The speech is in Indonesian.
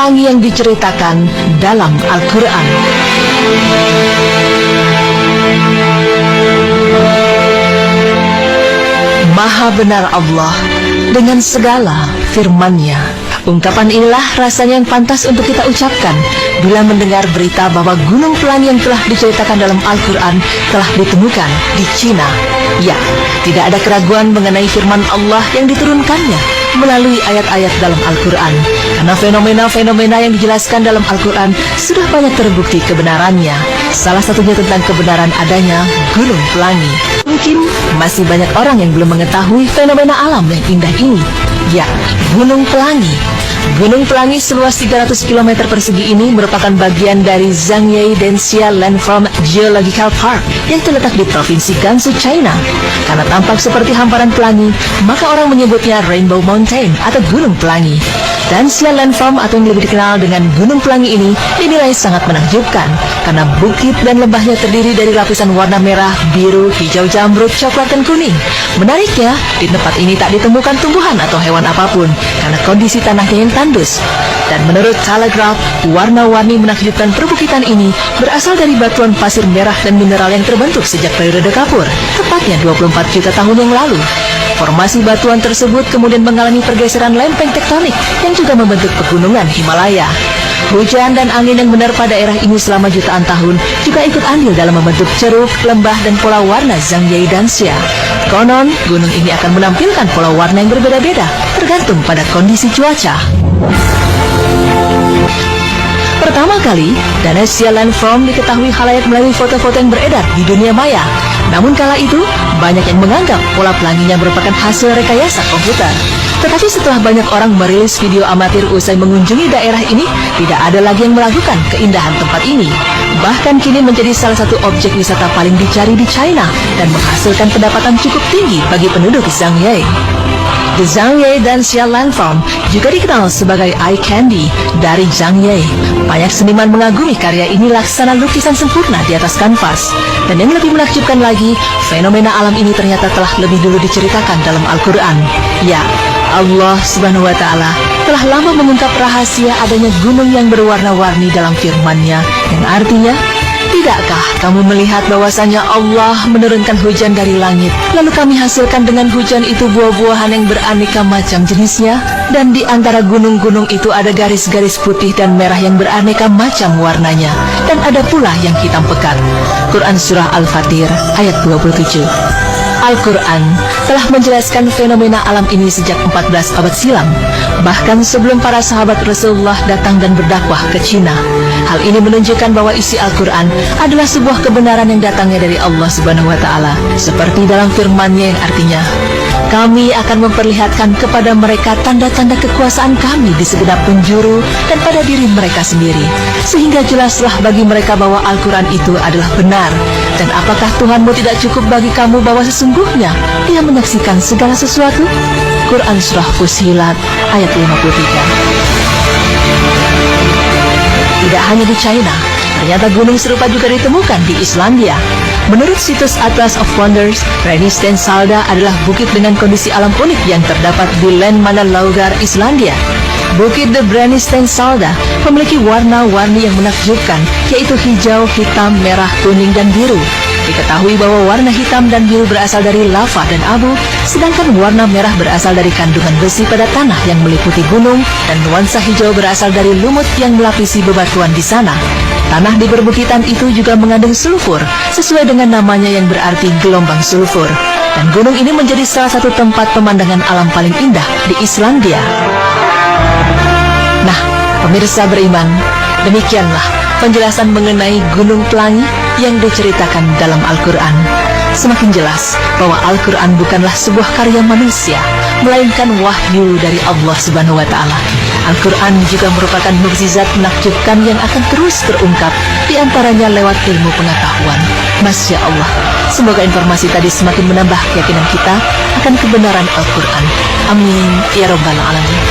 pelangi yang diceritakan dalam Al-Quran. Maha benar Allah dengan segala firman-Nya. Ungkapan inilah rasanya yang pantas untuk kita ucapkan bila mendengar berita bahwa Gunung Pelangi yang telah diceritakan dalam Al-Quran telah ditemukan di Cina. Ya, tidak ada keraguan mengenai firman Allah yang diturunkannya melalui ayat-ayat dalam Al-Quran. Karena fenomena-fenomena yang dijelaskan dalam Al-Quran sudah banyak terbukti kebenarannya. Salah satunya tentang kebenaran adanya Gunung Pelangi. Mungkin masih banyak orang yang belum mengetahui fenomena alam yang indah ini. Ya, Gunung Pelangi. Gunung Pelangi seluas 300 km persegi ini merupakan bagian dari Zhangye Denxia Landform Geological Park yang terletak di Provinsi Gansu, China. Karena tampak seperti hamparan pelangi, maka orang menyebutnya Rainbow Mountain atau Gunung Pelangi. Denxia Landform atau yang lebih dikenal dengan Gunung Pelangi ini dinilai sangat menakjubkan karena bukit dan lembahnya terdiri dari lapisan warna merah, biru, hijau jamrud, coklat, dan kuning. Menariknya, di tempat ini tak ditemukan tumbuhan atau hewan apapun karena kondisi tanahnya yang tandus. Dan menurut Telegraph, warna-warni menakjubkan perbukitan ini berasal dari batuan pasir merah dan mineral yang terbentuk sejak periode Kapur, tepatnya 24 juta tahun yang lalu. Formasi batuan tersebut kemudian mengalami pergeseran lempeng tektonik yang juga membentuk pegunungan Himalaya. Hujan dan angin yang menerpa daerah ini selama jutaan tahun juga ikut andil dalam membentuk ceruk, lembah, dan pola warna Zhangye Denxia. Konon, gunung ini akan menampilkan pola warna yang berbeda-beda, tergantung pada kondisi cuaca. Pertama kali, Denxia Landform diketahui khalayak melalui foto-foto yang beredar di dunia maya. Namun kala itu, banyak yang menganggap pola pelanginya merupakan hasil rekayasa komputer. Tetapi setelah banyak orang merilis video amatir usai mengunjungi daerah ini, tidak ada lagi yang meragukan keindahan tempat ini. Bahkan kini menjadi salah satu objek wisata paling dicari di China dan menghasilkan pendapatan cukup tinggi bagi penduduk Zhangye. The Zhangye Denxia Landform juga dikenal sebagai eye candy dari Zhangye. Banyak seniman mengagumi karya ini laksana lukisan sempurna di atas kanvas. Dan yang lebih menakjubkan lagi, fenomena alam ini ternyata telah lebih dulu diceritakan dalam Al-Quran. Ya, Allah Subhanahu wa Ta'ala telah lama mengungkap rahasia adanya gunung yang berwarna-warni dalam firman-Nya, yang artinya, tidakkah kamu melihat bahwasanya Allah menurunkan hujan dari langit, lalu kami hasilkan dengan hujan itu buah-buahan yang beraneka macam jenisnya, dan di antara gunung-gunung itu ada garis-garis putih dan merah yang beraneka macam warnanya, dan ada pula yang hitam pekat. Quran Surah Al-Fatir ayat 27. Al-Quran telah menjelaskan fenomena alam ini sejak 14 abad silam, bahkan sebelum para sahabat Rasulullah datang dan berdakwah ke Cina. Hal ini menunjukkan bahwa isi Al-Quran adalah sebuah kebenaran yang datangnya dari Allah Subhanahu wa Ta'ala, seperti dalam firman-Nya yang artinya, kami akan memperlihatkan kepada mereka tanda-tanda kekuasaan kami di segenap penjuru dan pada diri mereka sendiri, sehingga jelaslah bagi mereka bahwa Al-Quran itu adalah benar. Dan apakah Tuhanmu tidak cukup bagi kamu bahwa sesungguhnya Dia menyaksikan segala sesuatu? Quran Surah Fussilat ayat 53. Tidak hanya di China, ternyata gunung serupa juga ditemukan di Islandia. Menurut situs Atlas of Wonders, Brennisteinssalda adalah bukit dengan kondisi alam unik yang terdapat di Landmannalaugar, Islandia. Bukit The Brennisteinssalda memiliki warna-warni yang menakjubkan, yaitu hijau, hitam, merah, kuning, dan biru. Diketahui bahwa warna hitam dan biru berasal dari lava dan abu, sedangkan warna merah berasal dari kandungan besi pada tanah yang meliputi gunung, dan nuansa hijau berasal dari lumut yang melapisi bebatuan di sana. Tanah di perbukitan itu juga mengandung sulfur, sesuai dengan namanya yang berarti gelombang sulfur. Dan gunung ini menjadi salah satu tempat pemandangan alam paling indah di Islandia. Nah, pemirsa beriman, demikianlah penjelasan mengenai Gunung Pelangi yang diceritakan dalam Al-Quran. Semakin jelas bahwa Al-Quran bukanlah sebuah karya manusia, melainkan wahyu dari Allah Subhanahu wa Ta'ala. Al-Quran juga merupakan mukjizat menakjubkan yang akan terus terungkap, di antaranya lewat ilmu pengetahuan. Masya Allah, semoga informasi tadi semakin menambah keyakinan kita akan kebenaran Al-Quran. Amin ya Rabbal Alamin.